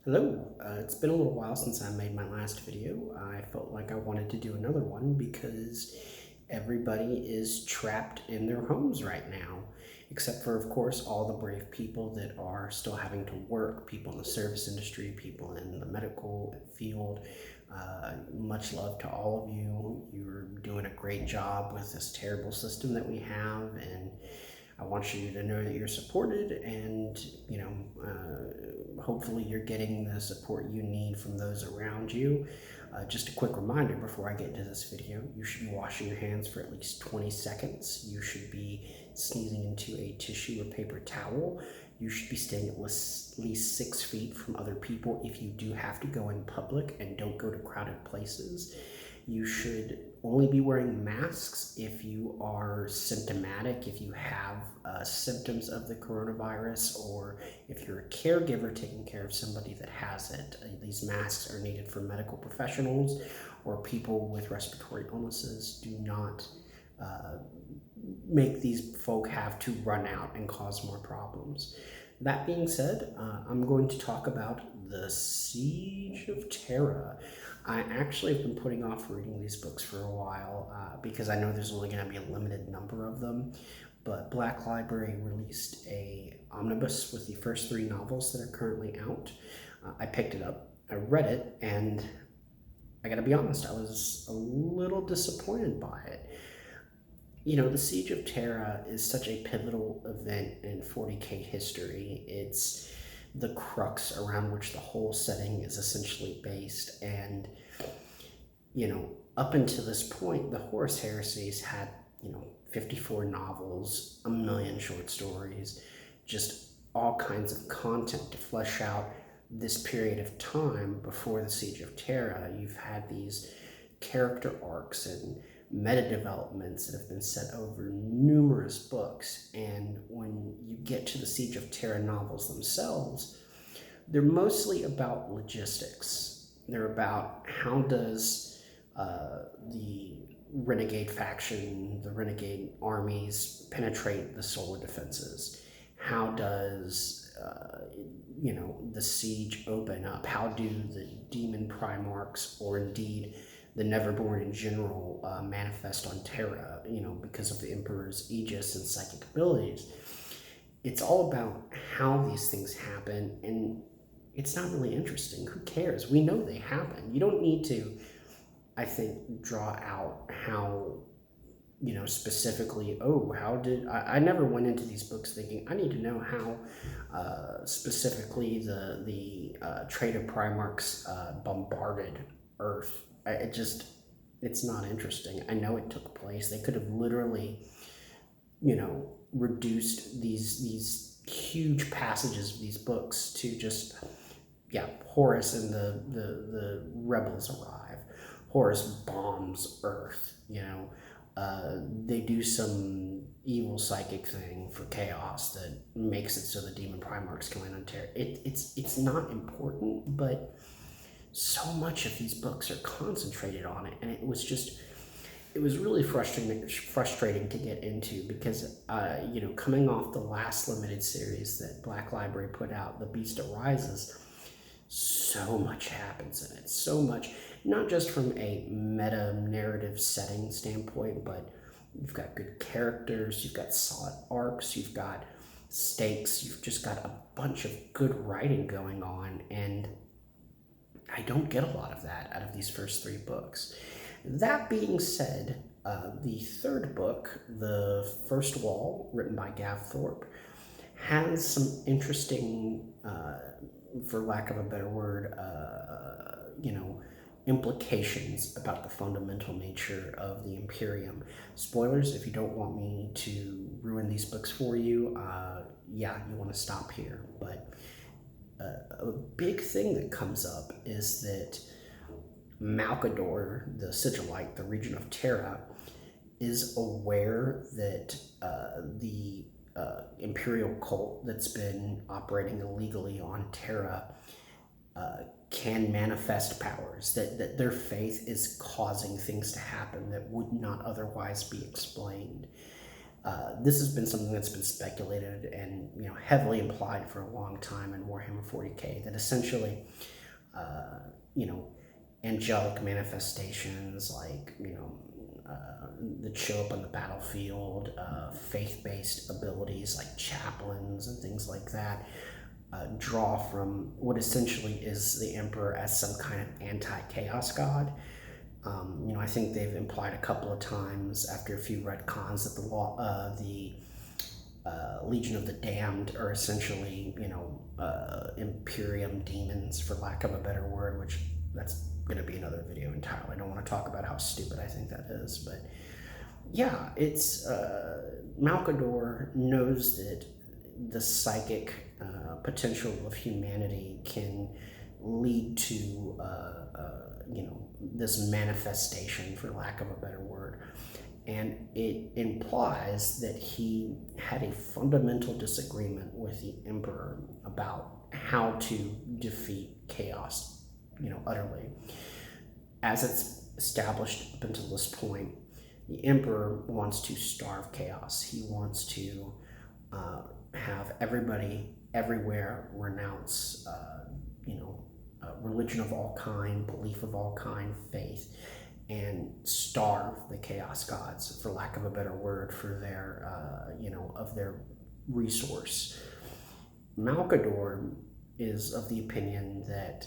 Hello, it's been a little while since I made my last video. I felt like I wanted to do another one because everybody is trapped in their homes right now, except for, of course, all the brave people that are still having to work, people in the service industry, people in the medical field. Much love to all of you. You're doing a great job with this terrible system that we have, and I want you to know that you're supported, and hopefully you're getting the support you need from those around you. Just a quick reminder before I get into this video, you should be washing your hands for at least 20 seconds. You should be sneezing into a tissue or paper towel. You should be staying at least 6 feet from other people if you do have to go in public, and don't go to crowded places. You should only be wearing masks if you are symptomatic, if you have symptoms of the coronavirus, or if you're a caregiver taking care of somebody that has it. These masks are needed for medical professionals or people with respiratory illnesses. Do not make these folk have to run out and cause more problems. That being said, I'm going to talk about the Siege of Terra. I actually have been putting off reading these books for a while because I know there's only going to be a limited number of them, but Black Library released a omnibus with the first 3 novels that are currently out. I picked it up, I read it, and I gotta be honest, I was a little disappointed by it. You know, the Siege of Terra is such a pivotal event in 40k history. It's the crux around which the whole setting is essentially based. And, up until this point, the Horus Heresies had, 54 novels, a million short stories, just all kinds of content to flesh out this period of time before the Siege of Terra. You've had these character arcs and meta developments that have been set over numerous books, and when you get to the Siege of Terra novels themselves, they're mostly about logistics. They're about how does the renegade faction, the renegade armies penetrate the solar defenses? How does the siege open up? How do the demon primarchs, or indeed the Neverborn in general, manifest on Terra, because of the Emperor's aegis and psychic abilities? It's all about how these things happen, and it's not really interesting. Who cares? We know they happen. You don't need to, I think, draw out how, specifically, oh, how did... I never went into these books thinking, I need to know how specifically the traitor Primarchs bombarded Earth. It's not interesting. I know it took place. They could have literally, reduced these huge passages of these books to just, yeah, Horus and the rebels arrive. Horus bombs Earth, they do some evil psychic thing for chaos that makes it so the demon primarchs can land on Terra. It's not important, but so much of these books are concentrated on it, and it was really frustrating to get into because, coming off the last limited series that Black Library put out, The Beast Arises, so much happens in it. So much, not just from a meta narrative setting standpoint, but you've got good characters, you've got solid arcs, you've got stakes, you've just got a bunch of good writing going on, and I don't get a lot of that out of these first 3 books. That being said, the 3rd book, The First Wall, written by Gav Thorpe, has some interesting, for lack of a better word, implications about the fundamental nature of the Imperium. Spoilers, if you don't want me to ruin these books for you, yeah, you want to stop here. But a big thing that comes up is that Malcador, the Sigillite, the region of Terra, is aware that the imperial cult that's been operating illegally on Terra can manifest powers, that their faith is causing things to happen that would not otherwise be explained. This has been something that's been speculated and heavily implied for a long time in Warhammer 40k, that essentially, you know, angelic manifestations like that show up on the battlefield, faith-based abilities like chaplains and things like that, draw from what essentially is the Emperor as some kind of anti-chaos god. I think they've implied a couple of times after a few retcons that the Legion of the Damned are essentially, Imperium demons, for lack of a better word, which that's going to be another video entirely. I don't want to talk about how stupid I think that is, but yeah, it's Malkador knows that the psychic potential of humanity can lead to this manifestation, for lack of a better word, and it implies that he had a fundamental disagreement with the Emperor about how to defeat chaos, utterly. As it's established up until this point, the Emperor wants to starve chaos. He wants to have everybody everywhere renounce, religion of all kind, belief of all kind, faith, and starve the chaos gods, for lack of a better word, for their, of their resource. Malkador is of the opinion that,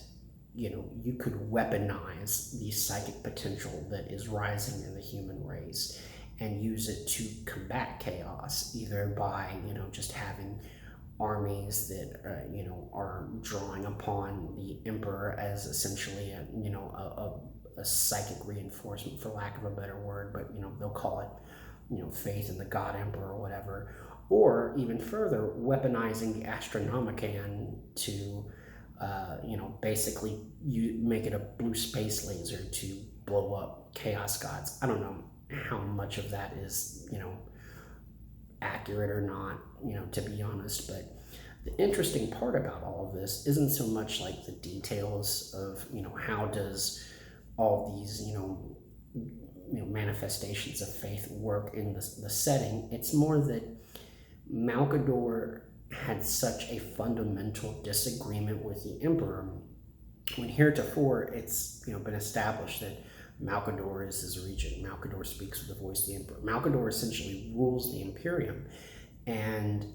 you could weaponize the psychic potential that is rising in the human race and use it to combat chaos, either by, just having armies that are drawing upon the Emperor as essentially a psychic reinforcement, for lack of a better word, but they'll call it faith in the God Emperor or whatever, or even further, weaponizing the Astronomicon to basically you make it a blue space laser to blow up chaos gods. I don't know how much of that is accurate or not, to be honest, but the interesting part about all of this isn't so much like the details of how does all these manifestations of faith work in the setting. It's more that Malkador had such a fundamental disagreement with the Emperor, when heretofore it's been established that Malkador is his regent. Malkador speaks with the voice of the Emperor. Malkador essentially rules the Imperium, and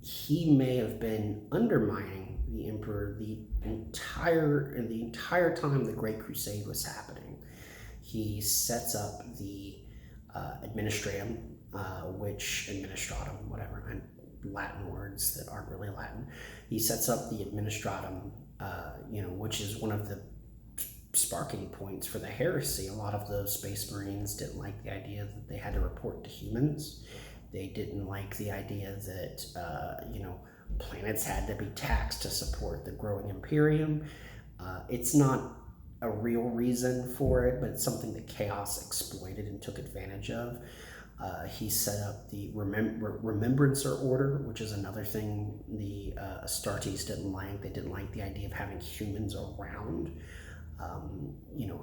he may have been undermining the Emperor the entire time the Great Crusade was happening. He sets up the administratum, administratum, whatever, and Latin words that aren't really Latin. He sets up the administratum, which is one of the sparking points for the heresy. A lot of those Space Marines didn't like the idea that they had to report to humans. They didn't like the idea that planets had to be taxed to support the growing Imperium. It's not a real reason for it, but it's something that Chaos exploited and took advantage of. He set up the Remembrancer Order, which is another thing the Astartes didn't like. They didn't like the idea of having humans around.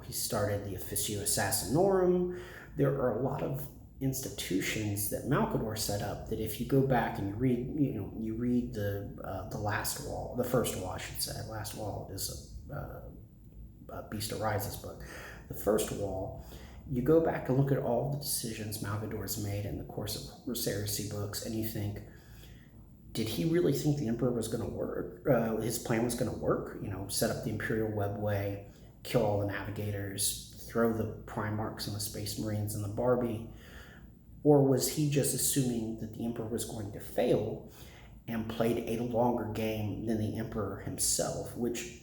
He started the Officio Assassinorum. There are a lot of institutions that Malkador set up that, if you go back and you read the last wall, the first wall, I should say. Last wall is a Beast Arises book. The first wall, you go back and look at all the decisions Malkador's made in the course of Horus Heresy books, and you think, did he really think the Emperor was going to work? His plan was going to work? Set up the Imperial Webway, kill all the navigators, throw the Primarchs and the Space Marines in the Barbie? Or was he just assuming that the Emperor was going to fail and played a longer game than the Emperor himself, which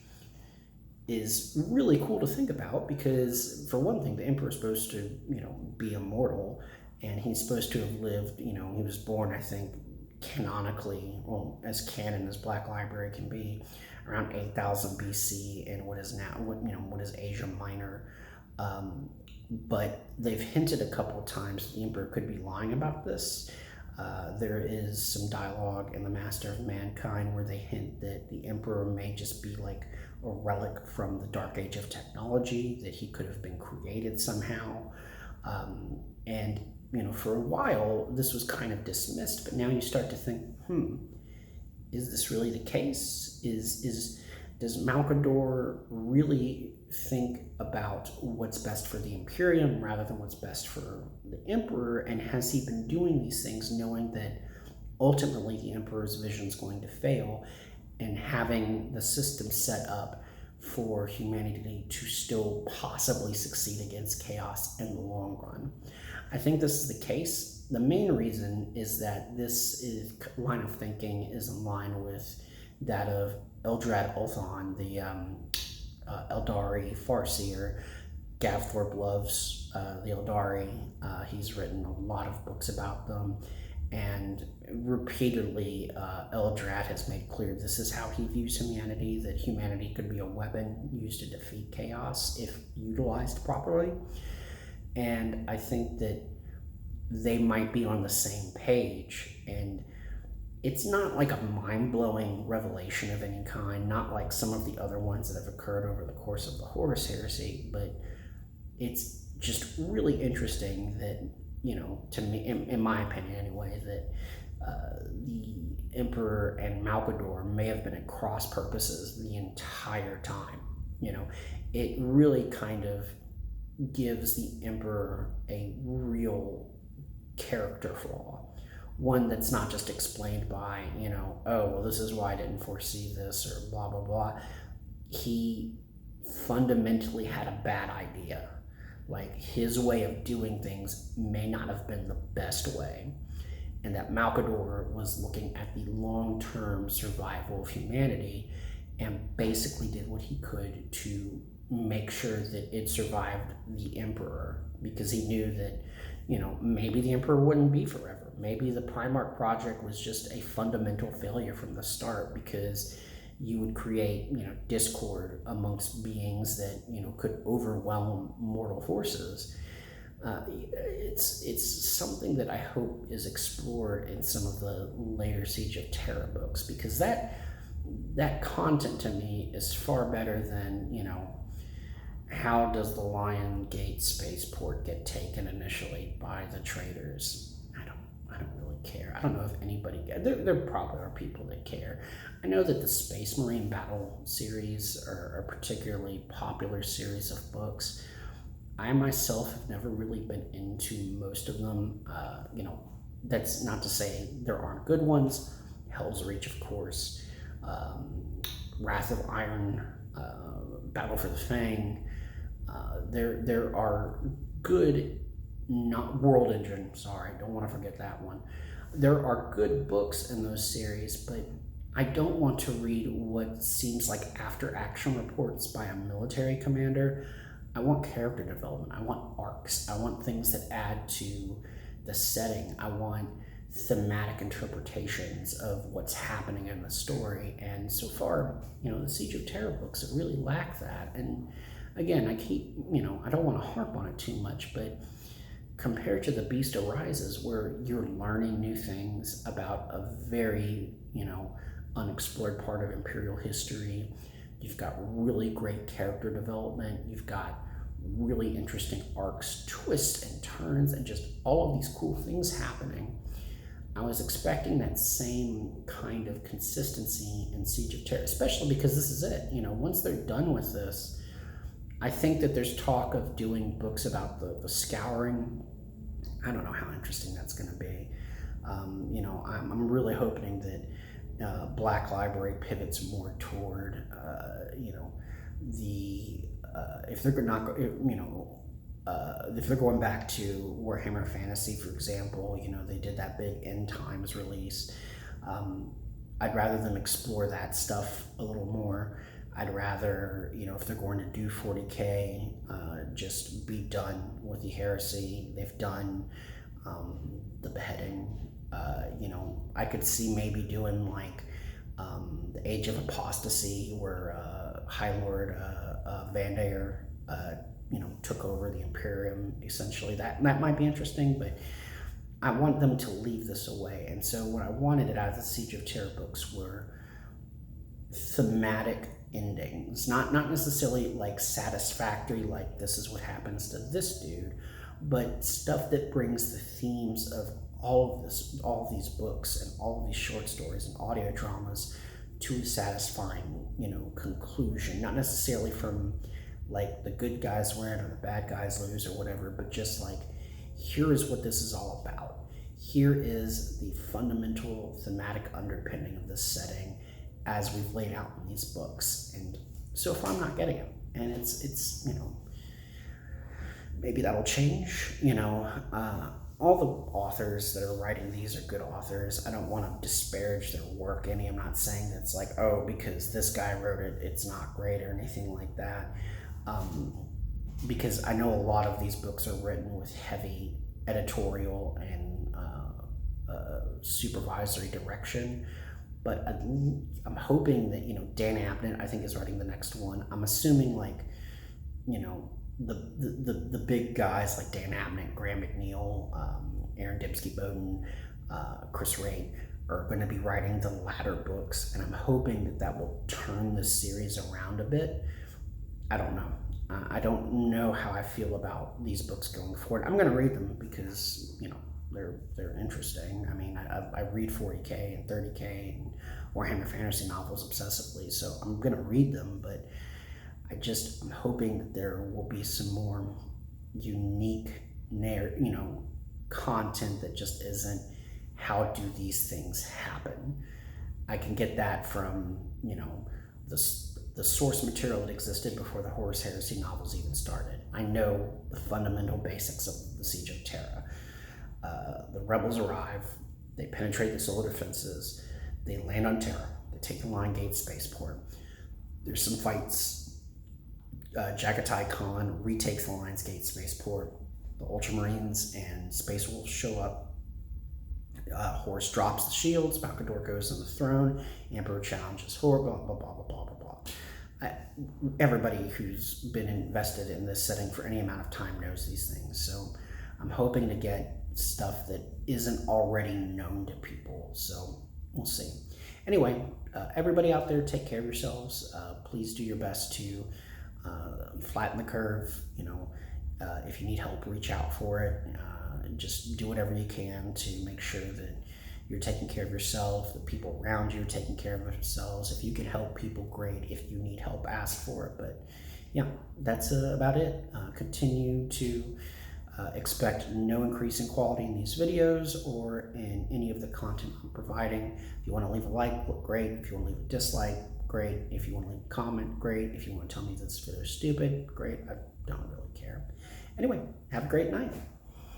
is really cool to think about, because for one thing, the Emperor is supposed to, be immortal, and he's supposed to have lived, he was born, I think, canonically, well, as canon as Black Library can be, around 8000 BC in what is now, what is Asia Minor. But they've hinted a couple of times the Emperor could be lying about this. There is some dialogue in The Master of Mankind where they hint that the Emperor may just be like a relic from the Dark Age of technology, that he could have been created somehow. And for a while, this was kind of dismissed, but now you start to think, is this really the case? Does Malcador really think about what's best for the Imperium rather than what's best for the Emperor? And has he been doing these things knowing that ultimately the Emperor's vision is going to fail, and having the system set up for humanity to still possibly succeed against chaos in the long run? I think this is the case. The main reason is that line of thinking is in line with that of Eldrad Ulthuan, the Eldari Farseer. Gavthorpe loves the Eldari. He's written a lot of books about them, and repeatedly Eldrad has made clear this is how he views humanity, that humanity could be a weapon used to defeat chaos if utilized properly. And I think that they might be on the same page, and it's not like a mind-blowing revelation of any kind, not like some of the other ones that have occurred over the course of the Horus Heresy, but it's just really interesting that, to me, in my opinion anyway, that the Emperor and Malcador may have been at cross purposes the entire time. It really kind of gives the Emperor a real character flaw, one that's not just explained by, oh, well, this is why I didn't foresee this, or blah, blah, blah. He fundamentally had a bad idea. Like, his way of doing things may not have been the best way, and that Malcador was looking at the long-term survival of humanity and basically did what he could to make sure that it survived the Emperor, because he knew that, maybe the Emperor wouldn't be forever. Maybe the Primarch project was just a fundamental failure from the start, because you would create, discord amongst beings that, could overwhelm mortal forces. It's something that I hope is explored in some of the later Siege of Terra books, because that content to me is far better than, how does the Lion Gate spaceport get taken initially by the traders? I don't really care. I don't know if anybody there probably are people that care. I know that the Space Marine Battle series are a particularly popular series of books. I myself have never really been into most of them. That's not to say there aren't good ones. Hell's Reach, of course. Wrath of Iron, Battle for the Fang. There are good, not World Engine, sorry, don't want to forget that one. There are good books in those series, but I don't want to read what seems like after-action reports by a military commander. I want character development. I want arcs. I want things that add to the setting. I want thematic interpretations of what's happening in the story. And so far, the Siege of Terra books have really lacked that. And again, I don't want to harp on it too much, but compared to The Beast Arises, where you're learning new things about a very, unexplored part of Imperial history, you've got really great character development, you've got really interesting arcs, twists and turns, and just all of these cool things happening. I was expecting that same kind of consistency in Siege of Terra, especially because this is it. Once they're done with this, I think that there's talk of doing books about the Scouring. I don't know how interesting that's going to be. I'm really hoping that Black Library pivots more toward, if they're not, if they're going back to Warhammer Fantasy, for example, they did that big End Times release. I'd rather them explore that stuff a little more. I'd rather, if they're going to do 40K, just be done with the Heresy. They've done the Beheading. I could see maybe doing like the Age of Apostasy, where High Lord Vandayer, took over the Imperium, essentially. That might be interesting, but I want them to leave this away. And so what I wanted out of the Siege of Terra books were thematic endings, not necessarily like satisfactory, like this is what happens to this dude, but stuff that brings the themes of all of these books and all of these short stories and audio dramas to a satisfying, conclusion. Not necessarily from like the good guys win or the bad guys lose or whatever, but just like, here is what this is all about. Here is the fundamental thematic underpinning of this setting as we've laid out in these books. And so far I'm not getting it. And it's maybe that'll change. All the authors that are writing these are good authors. I don't want to disparage their work any. I'm not saying that it's like, oh, because this guy wrote it, it's not great or anything like that. Because I know a lot of these books are written with heavy editorial and supervisory direction. But I'm hoping that, Dan Abnett, I think, is writing the next one. I'm assuming the big guys like Dan Abnett, Graham McNeil, Aaron Dembski-Bowden, Chris Rain are going to be writing the latter books, and I'm hoping that will turn the series around a bit. I don't know. I don't know how I feel about these books going forward. I'm going to read them because they're interesting. I mean, I read 40K and 30K and Warhammer Fantasy novels obsessively, so I'm going to read them, but I'm hoping that there will be some more unique, content that just isn't how do these things happen. I can get that from, the source material that existed before the Horus Heresy novels even started. I know the fundamental basics of the Siege of Terra. The rebels arrive, they penetrate the solar defenses, they land on Terra, they take the Line Gate spaceport. There's some fights. Jagatai Khan retakes the Lions Gate spaceport. The Ultramarines and Space Wolves show up. Horus drops the shields. Malcador goes on the throne. Emperor challenges Horus. Blah blah blah blah blah blah blah. Everybody who's been invested in this setting for any amount of time knows these things. So I'm hoping to get stuff that isn't already known to people. So we'll see. Anyway, everybody out there, take care of yourselves. Please do your best to flatten the curve. If you need help, reach out for it. Just do whatever you can to make sure that you're taking care of yourself, the people around you are taking care of themselves. If you can help people, great. If you need help, ask for it. But yeah, that's about it. Continue to expect no increase in quality in these videos or in any of the content I'm providing. If you want to leave a like, great. If you want to leave a dislike, great. If you want to leave a comment, great. If you want to tell me this video is stupid, great. I don't really care. Anyway, have a great night.